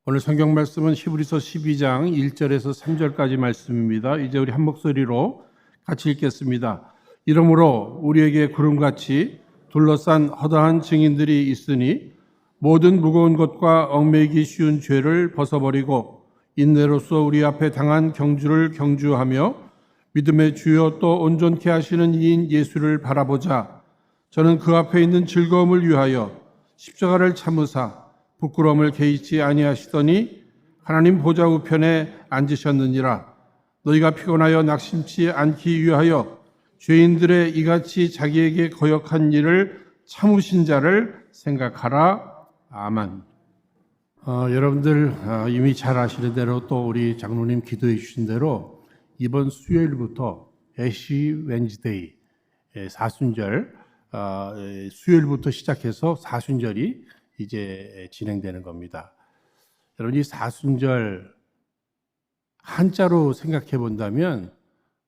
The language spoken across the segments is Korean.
오늘 성경 말씀은 히브리서 12장 1절에서 3절까지 말씀입니다. 이제 우리 한 목소리로 같이 읽겠습니다. 이러므로 우리에게 구름같이 둘러싼 허다한 증인들이 있으니 모든 무거운 것과 얽매이기 쉬운 죄를 벗어버리고 인내로서 우리 앞에 당한 경주를 경주하며 믿음의 주요 또 온전케 하시는 이인 예수를 바라보자. 저는 그 앞에 있는 즐거움을 위하여 십자가를 참으사 부끄러움을 개의치 아니하시더니 하나님 보좌 우편에 앉으셨느니라. 너희가 피곤하여 낙심치 않기 위하여 죄인들의 이같이 자기에게 거역한 일을 참으신 자를 생각하라. 아멘. 여러분들 이미 잘 아시는 대로 또 우리 장로님 기도해 주신 대로 이번 수요일부터 애쉬 웬즈데이 사순절 수요일부터 시작해서 사순절이 이제 진행되는 겁니다. 여러분 이 사순절 한자로 생각해 본다면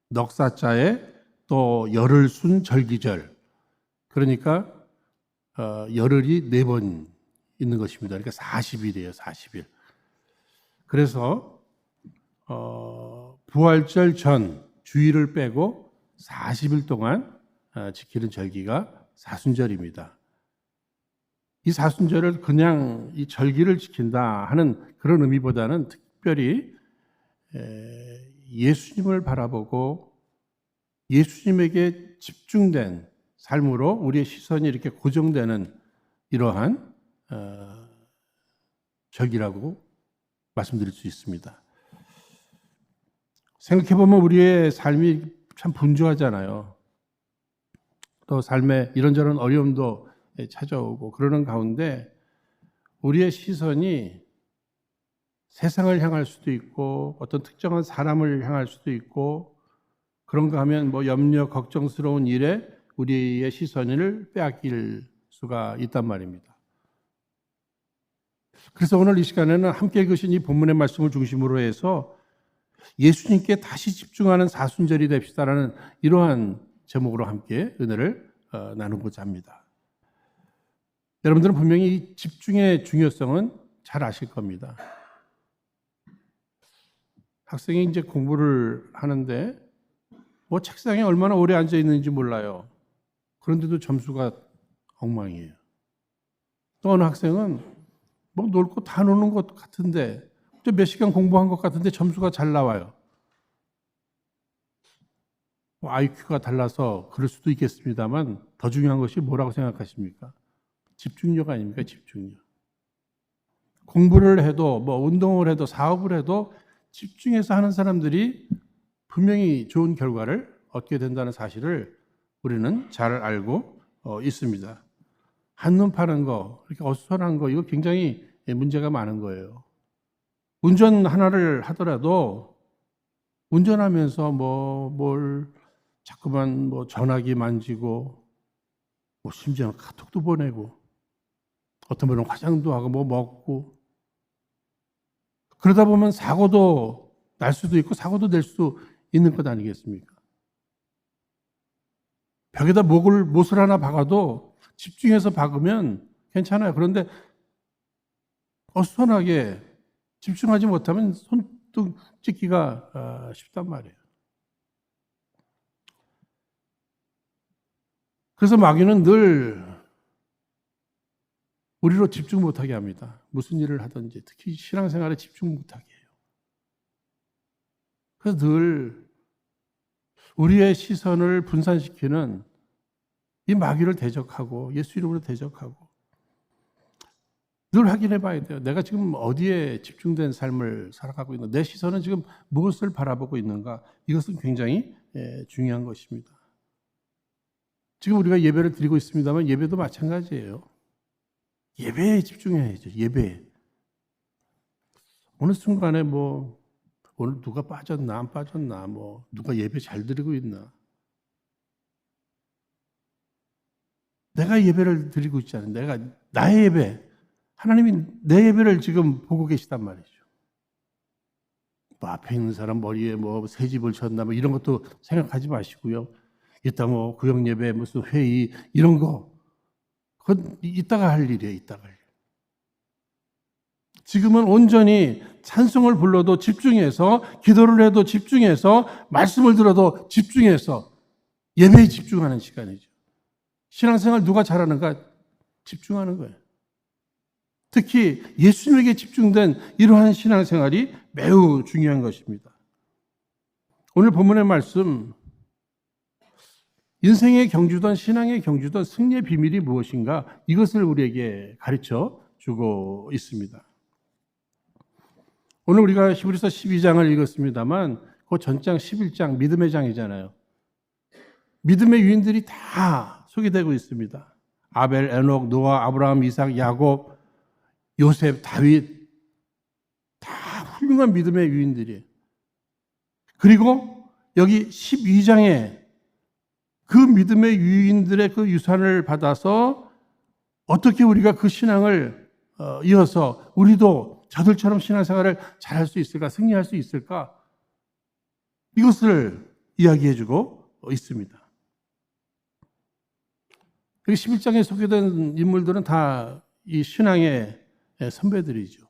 넉사자에 또 열흘 순 절기절, 그러니까 열흘이 4번 있는 것입니다. 그러니까 40일이에요. 40일. 그래서 부활절 전 주일을 빼고 40일 동안 지키는 절기가 사순절입니다. 이 사순절을 그냥 이 절기를 지킨다 하는 그런 의미보다는 특별히 예수님을 바라보고 예수님에게 집중된 삶으로 우리의 시선이 이렇게 고정되는 이러한 절기라고 말씀드릴 수 있습니다. 생각해보면 우리의 삶이 참 분주하잖아요. 또 삶에 이런저런 어려움도 찾아오고 그러는 가운데 우리의 시선이 세상을 향할 수도 있고 어떤 특정한 사람을 향할 수도 있고 그런가 하면 뭐 염려, 걱정스러운 일에 우리의 시선을 빼앗길 수가 있단 말입니다. 그래서 오늘 이 시간에는 함께 읽으신 이 본문의 말씀을 중심으로 해서 예수님께 다시 집중하는 사순절이 됩시다라는 이러한 제목으로 함께 은혜를 나누고자 합니다. 여러분들은 분명히 이 집중의 중요성은 잘 아실 겁니다. 학생이 이제 공부를 하는데 뭐 책상에 얼마나 오래 앉아 있는지 몰라요. 그런데도 점수가 엉망이에요. 또 어느 학생은 뭐 놀 거 다 노는 것 같은데 몇 시간 공부한 것 같은데 점수가 잘 나와요. 뭐 IQ가 달라서 그럴 수도 있겠습니다만 더 중요한 것이 뭐라고 생각하십니까? 집중력 아닙니까? 집중력. 공부를 해도 뭐 운동을 해도 사업을 해도 집중해서 하는 사람들이 분명히 좋은 결과를 얻게 된다는 사실을 우리는 잘 알고 있습니다. 한눈 파는 거, 이렇게 어수선한 거, 이거 굉장히 문제가 많은 거예요. 운전 하나를 하더라도 운전하면서 뭘 자꾸만 뭐 전화기 만지고 뭐 심지어 카톡도 보내고 어떤 분은 화장도 하고 뭐 먹고 그러다 보면 사고도 날 수도 있고 사고도 낼 수 있는 것 아니겠습니까? 벽에다 못을 하나 박아도 집중해서 박으면 괜찮아요. 그런데 어수선하게 집중하지 못하면 손등 찍기가 쉽단 말이에요. 그래서 마귀는 늘 우리로 집중 못하게 합니다. 무슨 일을 하든지 특히 신앙생활에 집중 못하게 해요. 그래서 늘 우리의 시선을 분산시키는 이 마귀를 대적하고 예수 이름으로 대적하고 늘 확인해 봐야 돼요. 내가 지금 어디에 집중된 삶을 살아가고 있는가? 내 시선은 지금 무엇을 바라보고 있는가? 이것은 굉장히 중요한 것입니다. 지금 우리가 예배를 드리고 있습니다만 예배도 마찬가지예요. 예배에 집중해야죠. 예배에. 어느 순간에 뭐 오늘 누가 빠졌나 안 빠졌나 뭐 누가 예배 잘 드리고 있나. 내가 예배를 드리고 있지 않은 내가 나의 예배 하나님이 내 예배를 지금 보고 계시단 말이죠. 뭐 앞에 있는 사람 머리에 뭐 새집을 쳤나 뭐 이런 것도 생각하지 마시고요. 이따 뭐 구역 예배 무슨 회의 이런 거 그건 이따가 할 일이에요. 이따가 할 일. 지금은 온전히 찬송을 불러도 집중해서, 기도를 해도 집중해서, 말씀을 들어도 집중해서 예배에 집중하는 시간이죠. 신앙생활 누가 잘하는가? 집중하는 거예요. 특히 예수님에게 집중된 이러한 신앙생활이 매우 중요한 것입니다. 오늘 본문의 말씀, 인생의 경주든 신앙의 경주든 승리의 비밀이 무엇인가? 이것을 우리에게 가르쳐 주고 있습니다. 오늘 우리가 히브리서 12장을 읽었습니다만 그 전장 11장 믿음의 장이잖아요. 믿음의 유인들이 다 소개되고 있습니다. 아벨, 에녹, 노아, 아브라함, 이삭, 야곱, 요셉, 다윗, 다 훌륭한 믿음의 유인들이에요. 그리고 여기 12장에 그 믿음의 유인들의 그 유산을 받아서 어떻게 우리가 그 신앙을 이어서 우리도 저들처럼 신앙생활을 잘할 수 있을까, 승리할 수 있을까? 이것을 이야기해주고 있습니다. 여기 11장에 소개된 인물들은 다 이 신앙의 선배들이죠.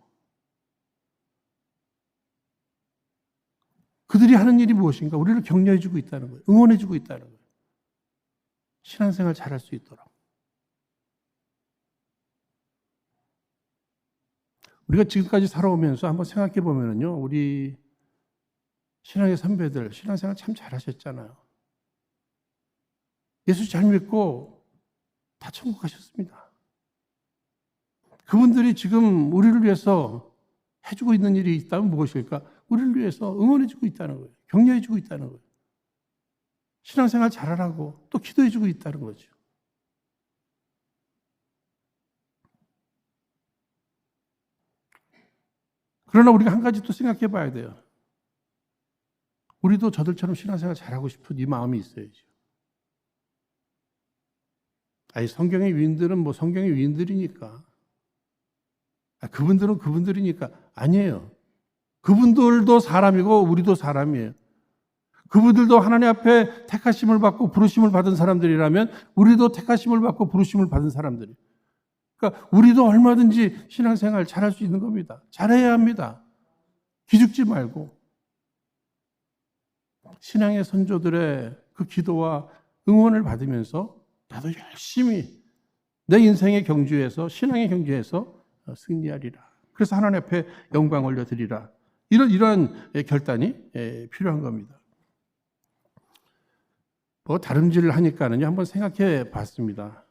그들이 하는 일이 무엇인가? 우리를 격려해주고 있다는 거예요. 응원해주고 있다는 거예요. 신앙생활 잘할 수 있도록. 우리가 지금까지 살아오면서 한번 생각해 보면요, 우리 신앙의 선배들, 신앙생활 참 잘하셨잖아요. 예수 잘 믿고 다 천국 가셨습니다. 그분들이 지금 우리를 위해서 해주고 있는 일이 있다면 무엇일까? 우리를 위해서 응원해주고 있다는 거예요. 격려해주고 있다는 거예요. 신앙생활 잘하라고 또 기도해주고 있다는 거죠. 그러나 우리가 한 가지 또 생각해 봐야 돼요. 우리도 저들처럼 신앙생활 잘하고 싶은 이 마음이 있어야죠. 아니, 성경의 위인들은 뭐 성경의 위인들이니까. 그분들은 그분들이니까. 아니에요. 그분들도 사람이고 우리도 사람이에요. 그분들도 하나님 앞에 택하심을 받고 부르심을 받은 사람들이라면 우리도 택하심을 받고 부르심을 받은 사람들이에요. 그러니까 우리도 얼마든지 신앙생활 잘할 수 있는 겁니다. 잘해야 합니다. 기죽지 말고. 신앙의 선조들의 그 기도와 응원을 받으면서 나도 열심히 내 인생의 경주에서, 신앙의 경주에서 승리하리라. 그래서 하나님 앞에 영광 올려드리라. 이런 결단이 필요한 겁니다. 뭐 다름질을 하니까는요, 한번 생각해 봤습니다.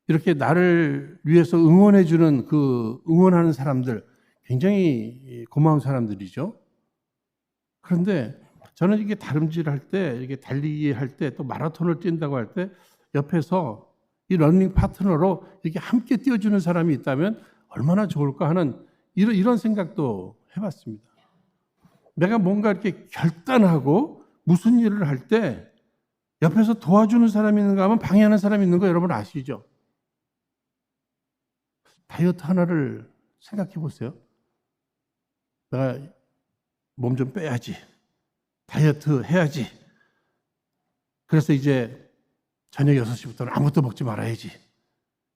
이렇게 나를 위해서 응원해주는 그 응원하는 사람들, 굉장히 고마운 사람들이죠. 그런데 저는 이게 다름질할 때, 이렇게 달리기 할 때, 또 마라톤을 뛴다고 할 때, 옆에서 이 러닝 파트너로 이렇게 함께 뛰어주는 사람이 있다면 얼마나 좋을까 하는 이런 생각도 해봤습니다. 내가 뭔가 이렇게 결단하고 무슨 일을 할 때 옆에서 도와주는 사람이 있는가 하면 방해하는 사람이 있는 거 여러분 아시죠? 다이어트 하나를 생각해 보세요. 내가 몸 좀 빼야지. 다이어트 해야지. 그래서 이제 저녁 6시부터는 아무것도 먹지 말아야지.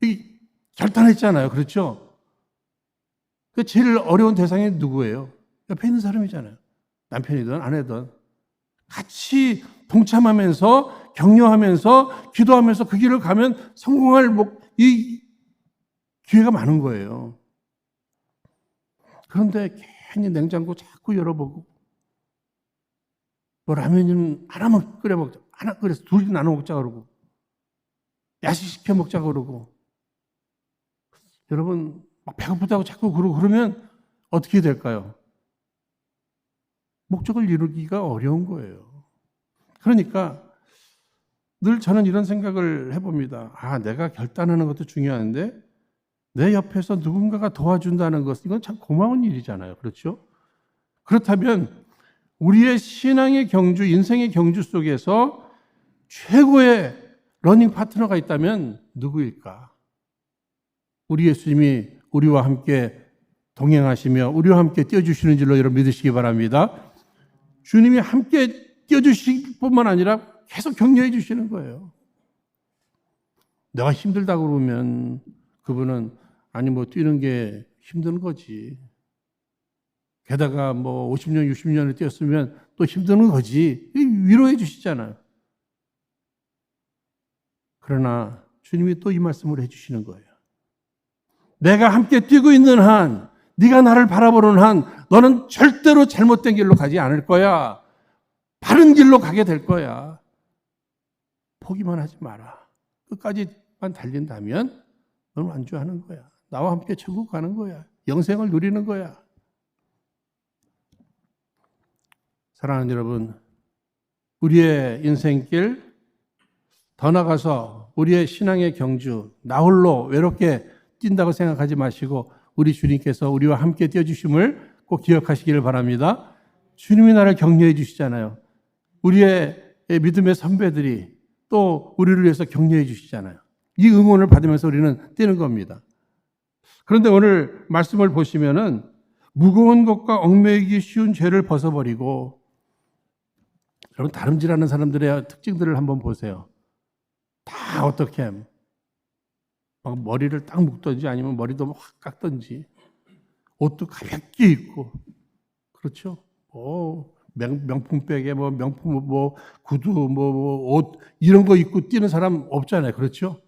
이 결단했잖아요. 그렇죠? 그 제일 어려운 대상이 누구예요? 옆에 있는 사람이잖아요. 남편이든 아내든 같이 동참하면서 격려하면서 기도하면서 그 길을 가면 성공할 이 기회가 많은 거예요. 그런데 괜히 냉장고 자꾸 열어보고 뭐 라면은 하나만 끓여 먹자. 하나 끓여서 둘이 나눠 먹자 그러고 야식 시켜 먹자 그러고 여러분 막 배고프다고 자꾸 그러고 그러면 어떻게 될까요? 목적을 이루기가 어려운 거예요. 그러니까 늘 저는 이런 생각을 해봅니다. 내가 결단하는 것도 중요한데 내 옆에서 누군가가 도와준다는 것은 이건 참 고마운 일이잖아요. 그렇죠? 그렇다면 우리의 신앙의 경주, 인생의 경주 속에서 최고의 러닝 파트너가 있다면 누구일까? 우리 예수님이 우리와 함께 동행하시며 우리와 함께 뛰어주시는 줄로 여러분 믿으시기 바랍니다. 주님이 함께 뛰어주실 뿐만 아니라 계속 격려해 주시는 거예요. 내가 힘들다고 그러면 그분은 아니 뭐 뛰는 게 힘든 거지. 게다가 뭐 50년, 60년을 뛰었으면 또 힘든 거지. 위로해 주시잖아요. 그러나 주님이 또 이 말씀을 해주시는 거예요. 내가 함께 뛰고 있는 한, 네가 나를 바라보는 한, 너는 절대로 잘못된 길로 가지 않을 거야. 바른 길로 가게 될 거야. 포기만 하지 마라. 끝까지만 달린다면 너는 완주하는 거야. 나와 함께 천국 가는 거야. 영생을 누리는 거야. 사랑하는 여러분, 우리의 인생길, 더 나아가서 우리의 신앙의 경주, 나 홀로 외롭게 뛴다고 생각하지 마시고 우리 주님께서 우리와 함께 뛰어주심을 꼭 기억하시기를 바랍니다. 주님이 나를 격려해 주시잖아요. 우리의 믿음의 선배들이 또 우리를 위해서 격려해 주시잖아요. 이 응원을 받으면서 우리는 뛰는 겁니다. 그런데 오늘 말씀을 보시면은 무거운 것과 얽매이기 쉬운 죄를 벗어버리고, 여러분 다름질하는 사람들의 특징들을 한번 보세요. 다 어떻게 막 머리를 딱 묶든지 아니면 머리도 확 깎든지 옷도 가볍게 입고, 그렇죠? 명품백에 명품 구두 옷 이런 거 입고 뛰는 사람 없잖아요. 그렇죠?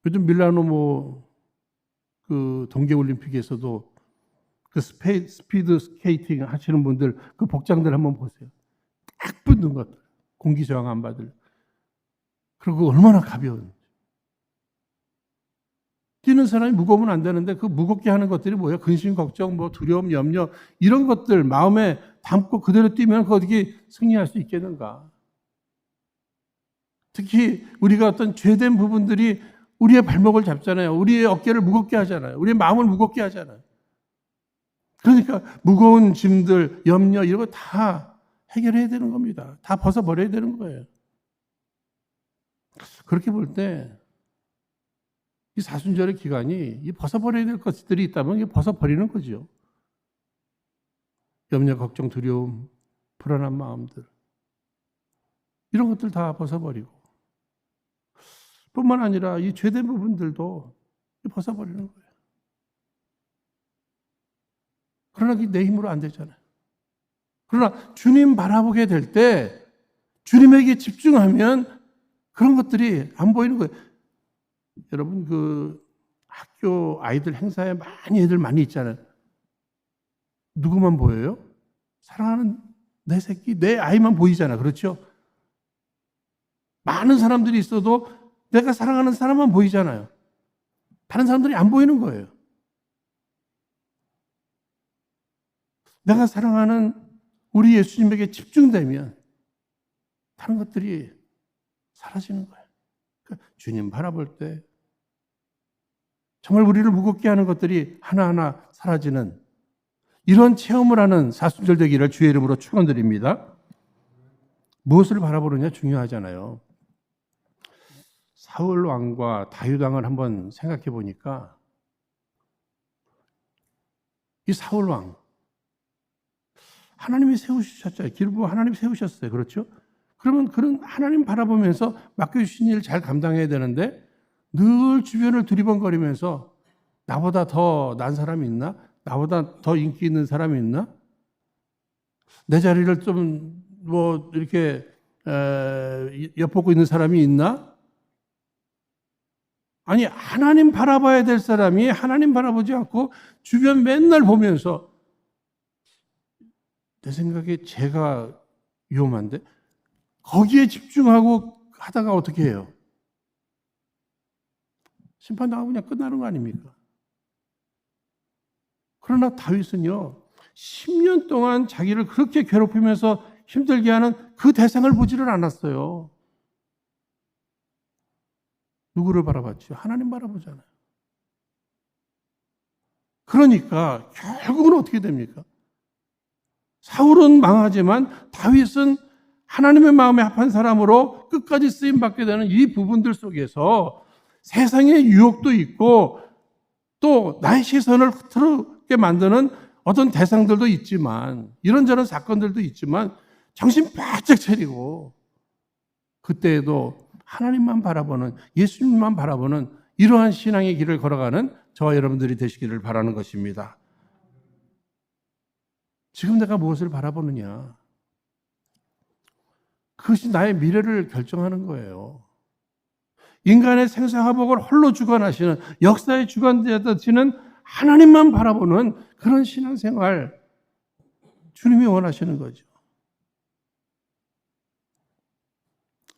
요즘 밀라노 그 동계올림픽에서도 그 스피드 스케이팅 하시는 분들 그 복장들 한번 보세요. 딱 붙는 것들. 공기 저항 안 받을. 그리고 얼마나 가벼운. 뛰는 사람이 무거우면 안 되는데 그 무겁게 하는 것들이 뭐예요? 근심, 걱정, 두려움, 염려 이런 것들 마음에 담고 그대로 뛰면 그 어떻게 승리할 수 있겠는가? 특히 우리가 어떤 죄된 부분들이 우리의 발목을 잡잖아요. 우리의 어깨를 무겁게 하잖아요. 우리의 마음을 무겁게 하잖아요. 그러니까 무거운 짐들, 염려 이런 거 다 해결해야 되는 겁니다. 다 벗어버려야 되는 거예요. 그렇게 볼 때 이 사순절의 기간이 이 벗어버려야 될 것들이 있다면 이게 벗어버리는 거죠. 염려, 걱정, 두려움, 불안한 마음들 이런 것들 다 벗어버리고, 뿐만 아니라 이 죄된 부분들도 벗어버리는 거예요. 그러나 내 힘으로 안 되잖아요. 그러나 주님 바라보게 될 때 주님에게 집중하면 그런 것들이 안 보이는 거예요. 여러분 그 학교 아이들 행사에 애들 많이 있잖아요. 누구만 보여요? 사랑하는 내 새끼, 내 아이만 보이잖아요. 그렇죠? 많은 사람들이 있어도 내가 사랑하는 사람만 보이잖아요. 다른 사람들이 안 보이는 거예요. 내가 사랑하는 우리 예수님에게 집중되면 다른 것들이 사라지는 거예요. 그러니까 주님 바라볼 때 정말 우리를 무겁게 하는 것들이 하나하나 사라지는 이런 체험을 하는 사순절 되기를 주의 이름으로 축원드립니다. 무엇을 바라보느냐 중요하잖아요. 사울 왕과 다윗 왕을 한번 생각해 보니까 이 사울 왕 하나님이 세우셨잖아요. 길보 하나님 세우셨어요. 그렇죠? 그러면 그런 하나님 바라보면서 맡겨주신 일 잘 감당해야 되는데 늘 주변을 두리번거리면서 나보다 더 난 사람이 있나? 나보다 더 인기 있는 사람이 있나? 내 자리를 좀 이렇게 엿보고 있는 사람이 있나? 아니 하나님 바라봐야 될 사람이 하나님 바라보지 않고 주변 맨날 보면서 내 생각에 제가 위험한데 거기에 집중하고 하다가 어떻게 해요? 심판당하고 그냥 끝나는 거 아닙니까? 그러나 다윗은요 10년 동안 자기를 그렇게 괴롭히면서 힘들게 하는 그 대상을 보지를 않았어요. 누구를 바라봤죠? 하나님 바라보잖아요. 그러니까 결국은 어떻게 됩니까? 사울은 망하지만 다윗은 하나님의 마음에 합한 사람으로 끝까지 쓰임받게 되는 이 부분들 속에서 세상의 유혹도 있고 또 나의 시선을 흐트러게 만드는 어떤 대상들도 있지만 이런저런 사건들도 있지만 정신 바짝 차리고 그때에도 하나님만 바라보는, 예수님만 바라보는 이러한 신앙의 길을 걸어가는 저와 여러분들이 되시기를 바라는 것입니다. 지금 내가 무엇을 바라보느냐? 그것이 나의 미래를 결정하는 거예요. 인간의 생사화복을 홀로 주관하시는, 역사의 주관되시는 하나님만 바라보는 그런 신앙생활, 주님이 원하시는 거죠.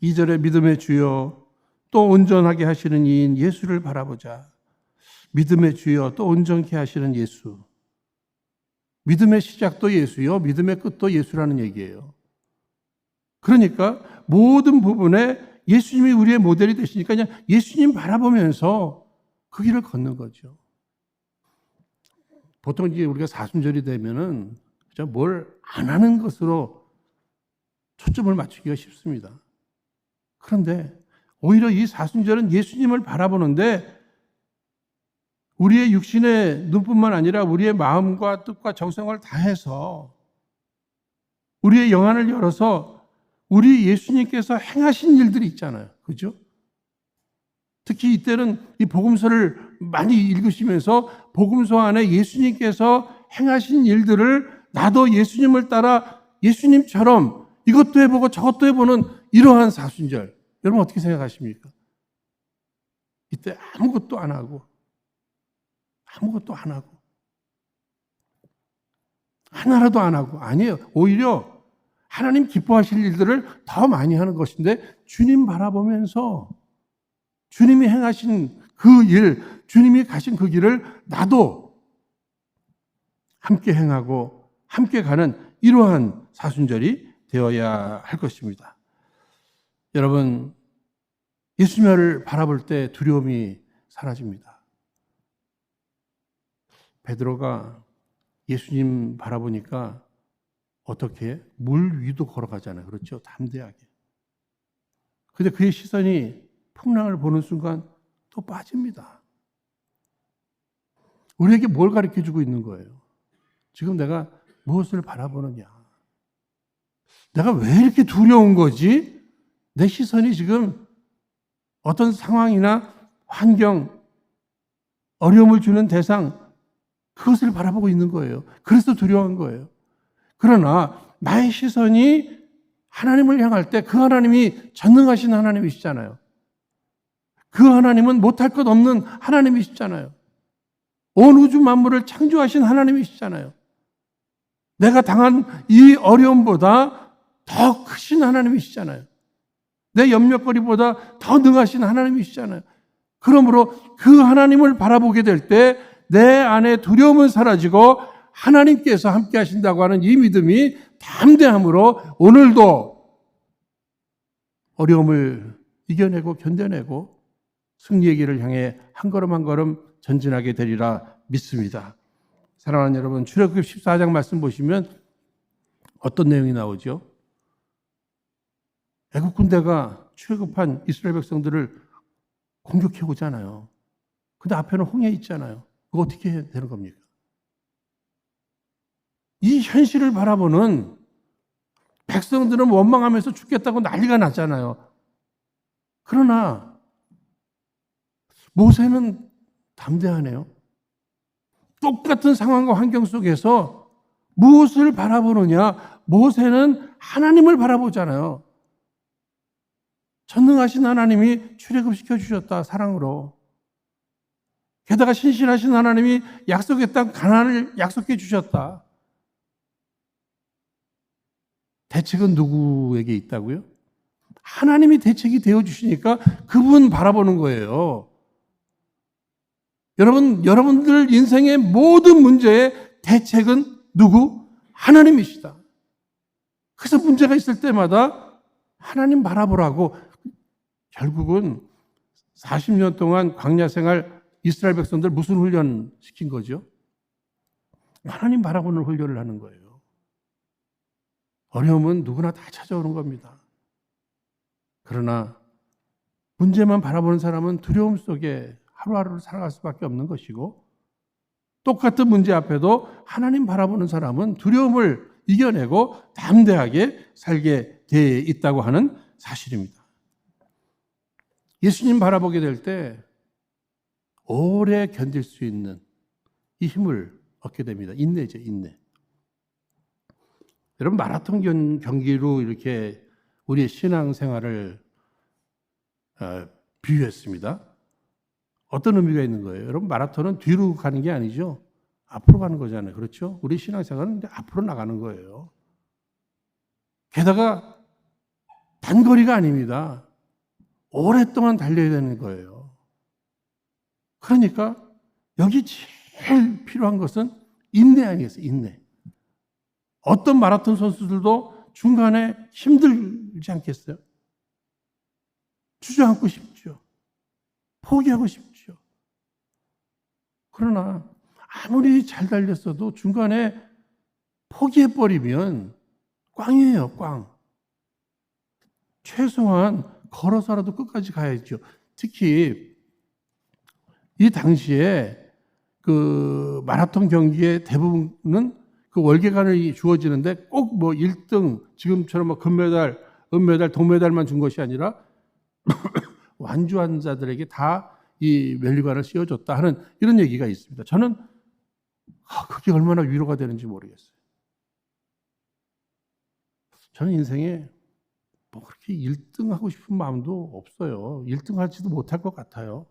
2절에 믿음의 주여 또 온전하게 하시는 이인 예수를 바라보자. 믿음의 주여 또 온전케 하시는 예수. 믿음의 시작도 예수요, 믿음의 끝도 예수라는 얘기예요. 그러니까 모든 부분에 예수님이 우리의 모델이 되시니까 그냥 예수님 바라보면서 그 길을 걷는 거죠. 보통 이제 우리가 사순절이 되면은 뭘 안 하는 것으로 초점을 맞추기가 쉽습니다. 그런데 오히려 이 사순절은 예수님을 바라보는데 우리의 육신의 눈뿐만 아니라 우리의 마음과 뜻과 정성을 다해서 우리의 영안을 열어서 우리 예수님께서 행하신 일들이 있잖아요. 그죠? 특히 이때는 이 복음서를 많이 읽으시면서 복음서 안에 예수님께서 행하신 일들을 나도 예수님을 따라 예수님처럼 이것도 해보고 저것도 해보는 이러한 사순절. 여러분 어떻게 생각하십니까? 이때 아무것도 안 하고 하나라도 안 하고 아니에요. 오히려 하나님 기뻐하실 일들을 더 많이 하는 것인데 주님 바라보면서 주님이 행하신 그 일, 주님이 가신 그 길을 나도 함께 행하고 함께 가는 이러한 사순절이 되어야 할 것입니다. 여러분, 예수님을 바라볼 때 두려움이 사라집니다. 베드로가 예수님 바라보니까 어떻게 물 위도 걸어가잖아요. 그렇죠? 담대하게. 근데 그의 시선이 풍랑을 보는 순간 또 빠집니다. 우리에게 뭘 가르쳐주고 있는 거예요? 지금 내가 무엇을 바라보느냐? 내가 왜 이렇게 두려운 거지? 내 시선이 지금 어떤 상황이나 환경, 어려움을 주는 대상, 그것을 바라보고 있는 거예요. 그래서 두려운 거예요. 그러나 나의 시선이 하나님을 향할 때 그 하나님이 전능하신 하나님이시잖아요. 그 하나님은 못할 것 없는 하나님이시잖아요. 온 우주 만물을 창조하신 하나님이시잖아요. 내가 당한 이 어려움보다 더 크신 하나님이시잖아요. 내 염려거리보다 더 능하신 하나님이시잖아요. 그러므로 그 하나님을 바라보게 될 때 내 안에 두려움은 사라지고 하나님께서 함께 하신다고 하는 이 믿음이 담대함으로 오늘도 어려움을 이겨내고 견뎌내고 승리의 길을 향해 한 걸음 한 걸음 전진하게 되리라 믿습니다. 사랑하는 여러분, 출애굽기 14장 말씀 보시면 어떤 내용이 나오죠? 애국 군대가 출애굽한 이스라엘 백성들을 공격해 오잖아요. 근데 앞에는 홍해 있잖아요. 그거 어떻게 해야 되는 겁니까? 이 현실을 바라보는 백성들은 원망하면서 죽겠다고 난리가 났잖아요. 그러나 모세는 담대하네요. 똑같은 상황과 환경 속에서 무엇을 바라보느냐? 모세는 하나님을 바라보잖아요. 전능하신 하나님이 출애굽시켜 주셨다, 사랑으로. 게다가 신실하신 하나님이 약속의 땅 가나안을 약속해 주셨다. 대책은 누구에게 있다고요? 하나님이 대책이 되어 주시니까 그분 바라보는 거예요. 여러분들 인생의 모든 문제의 대책은 누구? 하나님이시다. 그래서 문제가 있을 때마다 하나님 바라보라고. 결국은 40년 동안 광야 생활 이스라엘 백성들 무슨 훈련 시킨 거죠? 하나님 바라보는 훈련을 하는 거예요. 어려움은 누구나 다 찾아오는 겁니다. 그러나 문제만 바라보는 사람은 두려움 속에 하루하루를 살아갈 수밖에 없는 것이고, 똑같은 문제 앞에도 하나님 바라보는 사람은 두려움을 이겨내고 담대하게 살게 돼 있다고 하는 사실입니다. 예수님 바라보게 될 때 오래 견딜 수 있는 이 힘을 얻게 됩니다. 인내죠, 인내. 여러분, 마라톤 경기로 이렇게 우리의 신앙생활을 비유했습니다. 어떤 의미가 있는 거예요? 여러분, 마라톤은 뒤로 가는 게 아니죠. 앞으로 가는 거잖아요. 그렇죠? 우리 신앙생활은 앞으로 나가는 거예요. 게다가 단거리가 아닙니다. 오랫동안 달려야 되는 거예요. 그러니까 여기 제일 필요한 것은 인내 아니겠어요? 인내. 어떤 마라톤 선수들도 중간에 힘들지 않겠어요? 주저앉고 싶죠. 포기하고 싶죠. 그러나 아무리 잘 달렸어도 중간에 포기해버리면 꽝이에요, 꽝. 최소한 걸어서라도 끝까지 가야죠. 특히 이 당시에 그 마라톤 경기의 대부분은 그 월계관이 주어지는데 꼭 뭐 1등, 지금처럼 뭐 금메달, 은메달, 동메달만 준 것이 아니라 완주한 자들에게 다 이 멜리관을 씌워줬다 하는 이런 얘기가 있습니다. 저는 그게 얼마나 위로가 되는지 모르겠어요. 저는 인생에 뭐 그렇게 1등 하고 싶은 마음도 없어요. 1등 할지도 못할 것 같아요.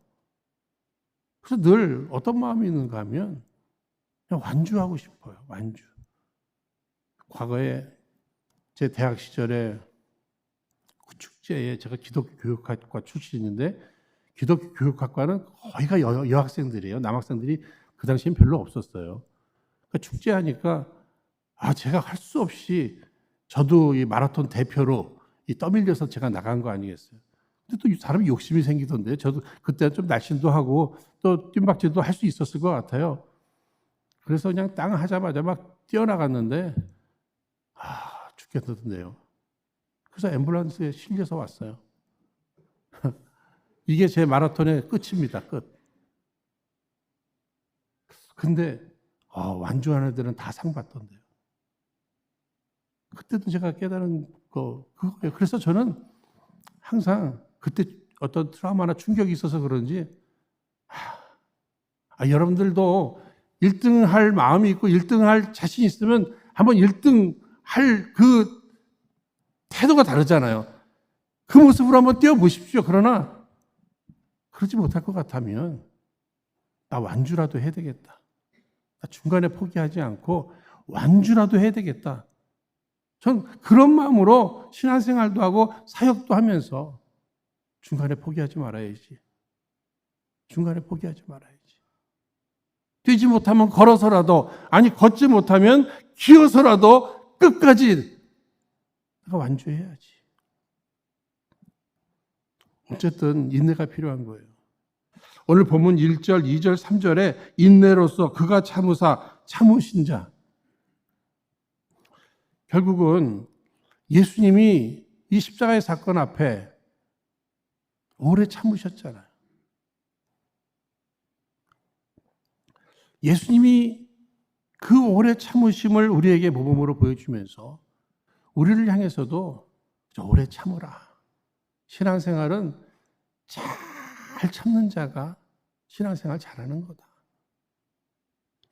그래서 늘 어떤 마음이 있는가 하면 그냥 완주하고 싶어요. 완주. 과거에 제 대학 시절에 그 축제에 제가 기독교 교육학과 출신인데 기독교 교육학과는 거의가 여학생들이에요. 남학생들이 그 당시엔 별로 없었어요. 그러니까 축제하니까 제가 할 수 없이 저도 이 마라톤 대표로 떠밀려서 제가 나간 거 아니겠어요. 근데 또 사람이 욕심이 생기던데 저도 그때 좀 날씬도 하고 또 뜀박질도 할 수 있었을 것 같아요. 그래서 그냥 땅 하자마자 막 뛰어나갔는데 죽겠던데요. 그래서 앰뷸런스에 실려서 왔어요. 이게 제 마라톤의 끝입니다. 끝. 근데 완주하는 애들은 다 상 받던데요. 그때도 제가 깨달은 그거예요. 그래서 저는 항상 그때 어떤 트라우마나 충격이 있어서 그런지 여러분들도 1등 할 마음이 있고 1등 할 자신이 있으면 한번 1등 할 그 태도가 다르잖아요. 그 모습으로 한번 뛰어보십시오. 그러나 그러지 못할 것 같다면 나 완주라도 해야 되겠다. 나 중간에 포기하지 않고 완주라도 해야 되겠다. 전 그런 마음으로 신앙생활도 하고 사역도 하면서 중간에 포기하지 말아야지. 중간에 포기하지 말아야지. 뛰지 못하면 걸어서라도, 걷지 못하면 기어서라도 끝까지 내가 완주해야지. 어쨌든 인내가 필요한 거예요. 오늘 본문 1절, 2절, 3절에 인내로서 그가 참으사 참으신 자. 결국은 예수님이 이 십자가의 사건 앞에 오래 참으셨잖아요. 예수님이 그 오래 참으심을 우리에게 모범으로 보여주면서 우리를 향해서도 오래 참으라. 신앙생활은 잘 참는 자가 신앙생활 잘하는 거다.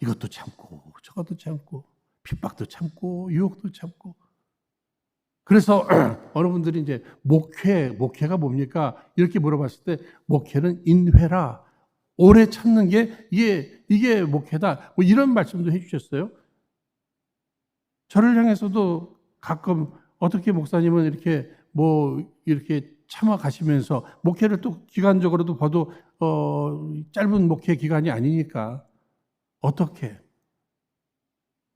이것도 참고 저것도 참고 핍박도 참고 유혹도 참고. 그래서 어느 분들이 이제 목회가 뭡니까? 이렇게 물어봤을 때 목회는 인회라. 오래 참는 게 이게 목회다. 뭐 이런 말씀도 해주셨어요. 저를 향해서도 가끔 어떻게 목사님은 이렇게 참아 가시면서 목회를 또 기간적으로도 봐도 짧은 목회 기간이 아니니까 어떻게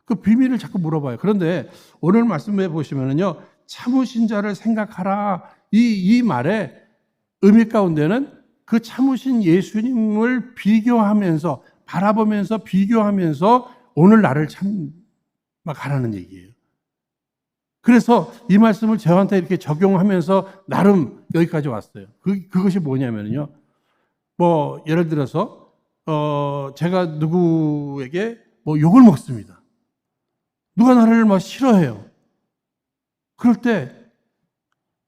그 비밀을 자꾸 물어봐요. 그런데 오늘 말씀해 보시면은요, 참으신 자를 생각하라. 이 말의 의미 가운데는 그 참으신 예수님을 비교하면서 바라보면서 비교하면서 오늘 나를 가라는 얘기예요. 그래서 이 말씀을 저한테 이렇게 적용하면서 나름 여기까지 왔어요. 그것이 뭐냐면요. 예를 들어서 제가 누구에게 욕을 먹습니다. 누가 나를 싫어해요. 그럴 때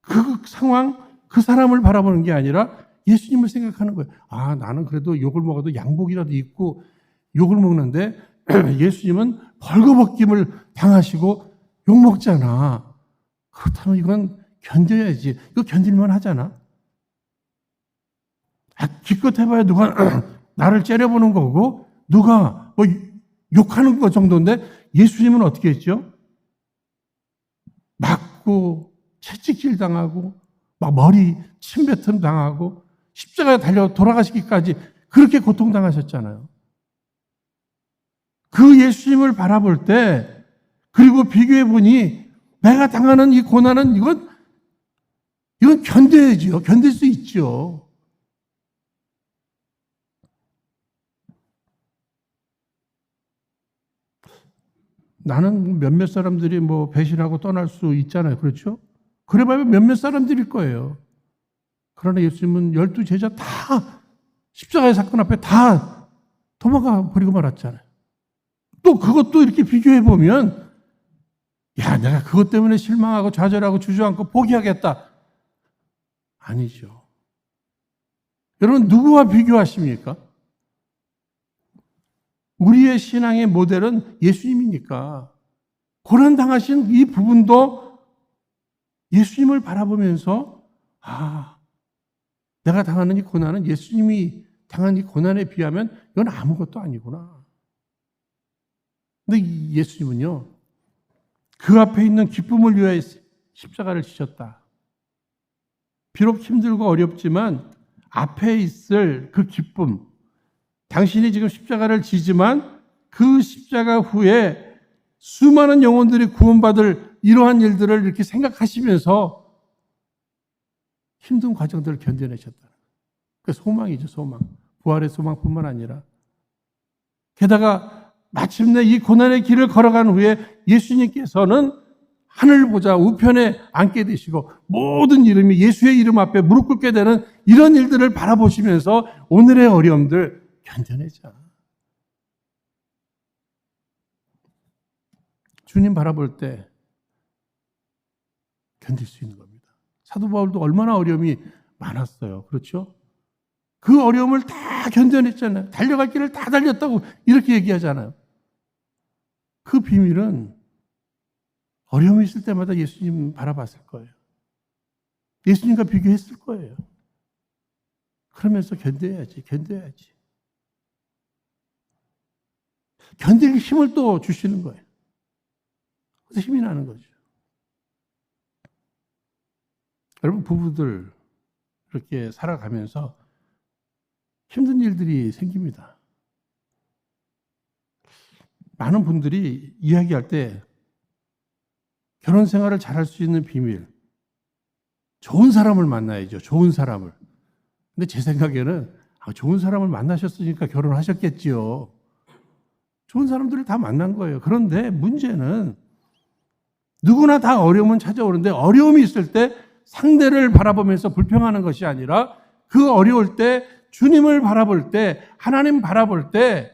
그 상황, 그 사람을 바라보는 게 아니라 예수님을 생각하는 거예요. 아, 나는 그래도 욕을 먹어도 양복이라도 입고 욕을 먹는데 예수님은 벌거벗김을 당하시고 욕 먹잖아. 그렇다면 이건 견뎌야지. 이거 견딜만 하잖아. 기껏 해봐야 누가 나를 째려보는 거고 누가 뭐 욕하는 거 정도인데 예수님은 어떻게 했죠? 맞고 채찍질 당하고 막 머리 침뱉음 당하고 십자가에 달려 돌아가시기까지 그렇게 고통당하셨잖아요. 그 예수님을 바라볼 때 그리고 비교해 보니 내가 당하는 이 고난은 이건 견뎌야지요. 견딜 수 있죠. 나는 몇몇 사람들이 뭐 배신하고 떠날 수 있잖아요. 그렇죠? 그래봐야 몇몇 사람들일 거예요. 그러나 예수님은 12 제자 다 십자가의 사건 앞에 다 도망가 버리고 말았잖아요. 또 그것도 이렇게 비교해 보면 야, 내가 그것 때문에 실망하고 좌절하고 주저앉고 포기하겠다. 아니죠. 여러분 누구와 비교하십니까? 우리의 신앙의 모델은 예수님이니까 고난당하신 이 부분도 예수님을 바라보면서 아, 내가 당하는 이 고난은 예수님이 당한 이 고난에 비하면 이건 아무것도 아니구나. 근데 예수님은요, 그 앞에 있는 기쁨을 위하여 십자가를 지셨다. 비록 힘들고 어렵지만 앞에 있을 그 기쁨, 당신이 지금 십자가를 지지만 그 십자가 후에 수많은 영혼들이 구원받을 이러한 일들을 이렇게 생각하시면서 힘든 과정들을 견뎌내셨다. 그 소망이죠, 소망. 부활의 소망뿐만 아니라. 게다가 마침내 이 고난의 길을 걸어간 후에 예수님께서는 하늘 보자 우편에 앉게 되시고 모든 이름이 예수의 이름 앞에 무릎 꿇게 되는 이런 일들을 바라보시면서 오늘의 어려움들 견뎌내자. 주님 바라볼 때 견딜 수 있는 겁니다. 사도 바울도 얼마나 어려움이 많았어요. 그렇죠? 그 어려움을 다 견뎌냈잖아요. 달려갈 길을 다 달렸다고 이렇게 얘기하잖아요. 그 비밀은 어려움이 있을 때마다 예수님 바라봤을 거예요. 예수님과 비교했을 거예요. 그러면서 견뎌야지. 견딜 힘을 또 주시는 거예요. 그래서 힘이 나는 거죠. 여러분 부부들 이렇게 살아가면서 힘든 일들이 생깁니다. 많은 분들이 이야기할 때 결혼 생활을 잘할 수 있는 비밀, 좋은 사람을 만나야죠. 좋은 사람을. 근데 제 생각에는 좋은 사람을 만나셨으니까 결혼하셨겠지요. 좋은 사람들을 다 만난 거예요. 그런데 문제는 누구나 다 어려움은 찾아오는데 어려움이 있을 때 상대를 바라보면서 불평하는 것이 아니라 그 어려울 때 주님을 바라볼 때 하나님 바라볼 때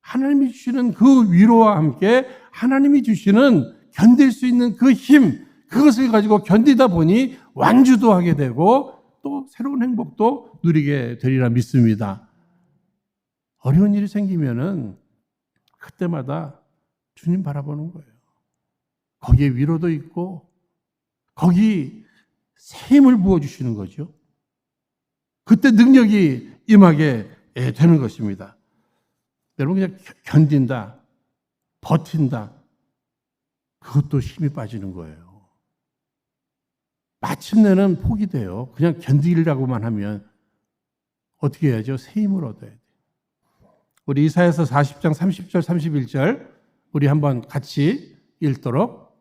하나님이 주시는 그 위로와 함께 하나님이 주시는 견딜 수 있는 그 힘, 그것을 가지고 견디다 보니 완주도 하게 되고 또 새로운 행복도 누리게 되리라 믿습니다. 어려운 일이 생기면은 그때마다 주님 바라보는 거예요. 거기에 위로도 있고 거기 새 힘을 부어주시는 거죠. 그때 능력이 임하게 되는 것입니다. 여러분 그냥 견딘다, 버틴다. 그것도 힘이 빠지는 거예요. 마침내는 포기돼요. 그냥 견디려고만 하면 어떻게 해야죠? 새 힘을 얻어야 돼요. 우리 이사야서 40장 30절 31절 우리 한번 같이 읽도록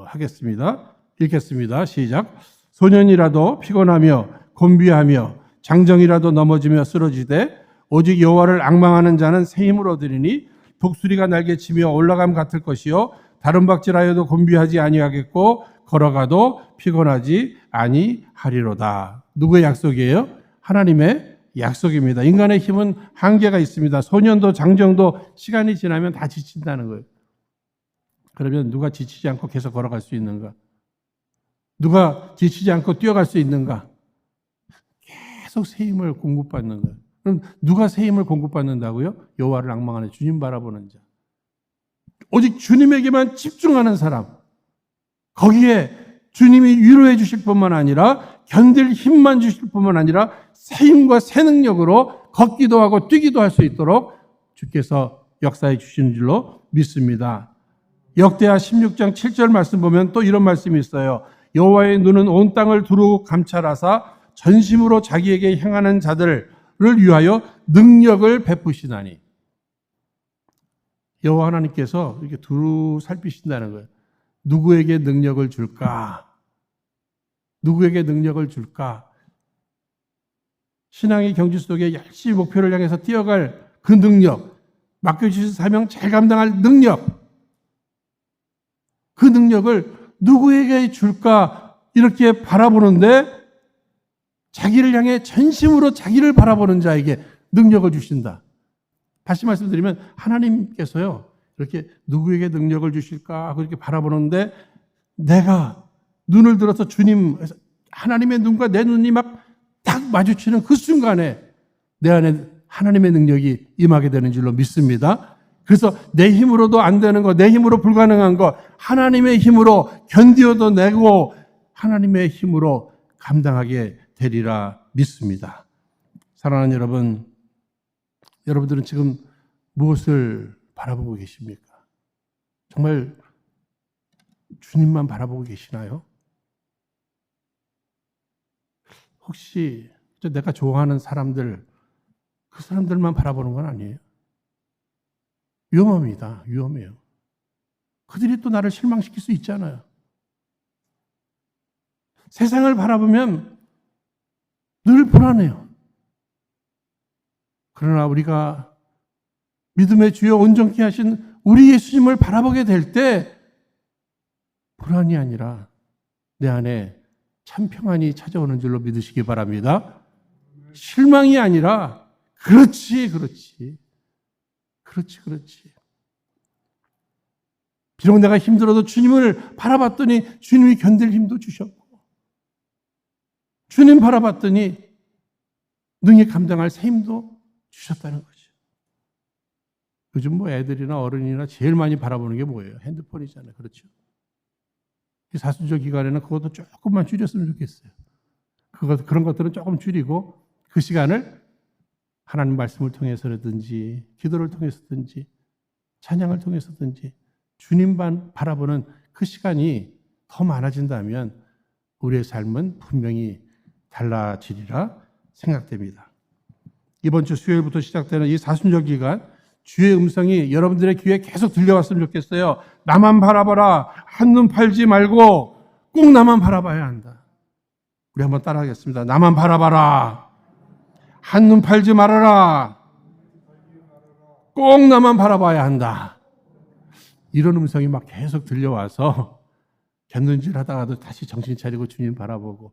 하겠습니다. 읽겠습니다. 시작. 소년이라도 피곤하며 곤비하며 장정이라도 넘어지며 쓰러지되 오직 여호와를 앙망하는 자는 새 힘을 얻으리니 독수리가 날개치며 올라감 같을 것이요 다른 박질하여도 곤비하지 아니하겠고 걸어가도 피곤하지 아니하리로다. 누구의 약속이에요? 하나님의 약속입니다. 인간의 힘은 한계가 있습니다. 소년도 장정도 시간이 지나면 다 지친다는 거예요. 그러면 누가 지치지 않고 계속 걸어갈 수 있는가? 누가 지치지 않고 뛰어갈 수 있는가? 계속 새 힘을 공급받는 거예요. 그럼 누가 새 힘을 공급받는다고요? 여호와를 앙망하는 주님 바라보는 자. 오직 주님에게만 집중하는 사람. 거기에 주님이 위로해 주실 뿐만 아니라 견딜 힘만 주실 뿐만 아니라 새 힘과 새 능력으로 걷기도 하고 뛰기도 할 수 있도록 주께서 역사해 주시는 줄로 믿습니다. 역대하 16장 7절 말씀 보면 또 이런 말씀이 있어요. 여호와의 눈은 온 땅을 두루 감찰하사 전심으로 자기에게 향하는 자들을 위하여 능력을 베푸시나니. 여호와 하나님께서 이렇게 두루 살피신다는 거예요. 누구에게 능력을 줄까? 누구에게 능력을 줄까? 신앙의 경지 속에 열심히 목표를 향해서 뛰어갈 그 능력, 맡겨주신 사명 잘 감당할 능력, 그 능력을 누구에게 줄까? 이렇게 바라보는데 자기를 향해 전심으로 자기를 바라보는 자에게 능력을 주신다. 다시 말씀드리면 하나님께서요, 이렇게 누구에게 능력을 주실까? 그렇게 바라보는데 내가 눈을 들어서 주님, 하나님의 눈과 내 눈이 막 딱 마주치는 그 순간에 내 안에 하나님의 능력이 임하게 되는 줄로 믿습니다. 그래서 내 힘으로도 안 되는 거, 내 힘으로 불가능한 거, 하나님의 힘으로 견디어도 내고 하나님의 힘으로 감당하게 되리라 믿습니다. 사랑하는 여러분, 여러분들은 지금 무엇을 바라보고 계십니까? 정말 주님만 바라보고 계시나요? 혹시 내가 좋아하는 사람들, 그 사람들만 바라보는 건 아니에요? 위험합니다. 위험해요. 그들이 또 나를 실망시킬 수 있잖아요. 세상을 바라보면 늘 불안해요. 그러나 우리가 믿음의 주여 온전케 하신 우리 예수님을 바라보게 될 때 불안이 아니라 내 안에 참 평안이 찾아오는 줄로 믿으시기 바랍니다. 실망이 아니라 그렇지. 비록 내가 힘들어도 주님을 바라봤더니 주님이 견딜 힘도 주셨고 주님 바라봤더니 능히 감당할 새 힘도 주셨다는 거죠. 요즘 뭐 애들이나 어른이나 제일 많이 바라보는 게 뭐예요? 핸드폰이잖아요. 그렇죠? 이 사순절 기간에는 그것도 조금만 줄였으면 좋겠어요. 그런 것들은 조금 줄이고 그 시간을 하나님 말씀을 통해서든지 기도를 통해서든지 찬양을 통해서든지 주님만 바라보는 그 시간이 더 많아진다면 우리의 삶은 분명히 달라지리라 생각됩니다. 이번 주 수요일부터 시작되는 이 사순절 기간 주의 음성이 여러분들의 귀에 계속 들려왔으면 좋겠어요. 나만 바라봐라. 한눈 팔지 말고 꼭 나만 바라봐야 한다. 우리 한번 따라하겠습니다. 나만 바라봐라. 한눈 팔지 말아라. 꼭 나만 바라봐야 한다. 이런 음성이 막 계속 들려와서 견눈질 하다가도 다시 정신 차리고 주님 바라보고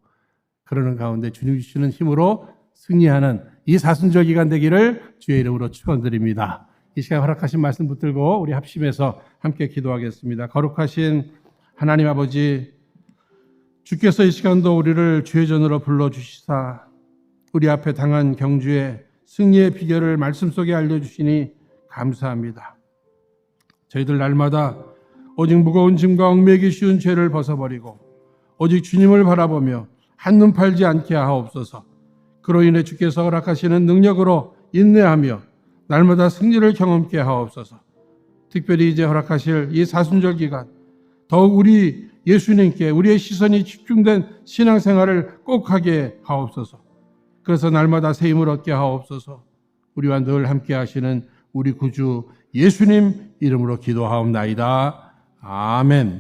그러는 가운데 주님 주시는 힘으로 승리하는 이 사순절 기간 되기를 주의 이름으로 축원드립니다. 이 시간 허락하신 말씀 붙들고 우리 합심해서 함께 기도하겠습니다. 거룩하신 하나님 아버지, 주께서 이 시간도 우리를 주의 전으로 불러주시사 우리 앞에 당한 경주의 승리의 비결을 말씀 속에 알려주시니 감사합니다. 저희들 날마다 오직 무거운 짐과 얽매이기 쉬운 죄를 벗어버리고 오직 주님을 바라보며 한눈 팔지 않게 하옵소서. 그로 인해 주께서 허락하시는 능력으로 인내하며 날마다 승리를 경험케 하옵소서. 특별히 이제 허락하실 이 사순절 기간 더욱 우리 예수님께 우리의 시선이 집중된 신앙생활을 꼭 하게 하옵소서. 그래서 날마다 새 힘을 얻게 하옵소서. 우리와 늘 함께 하시는 우리 구주 예수님 이름으로 기도하옵나이다. 아멘.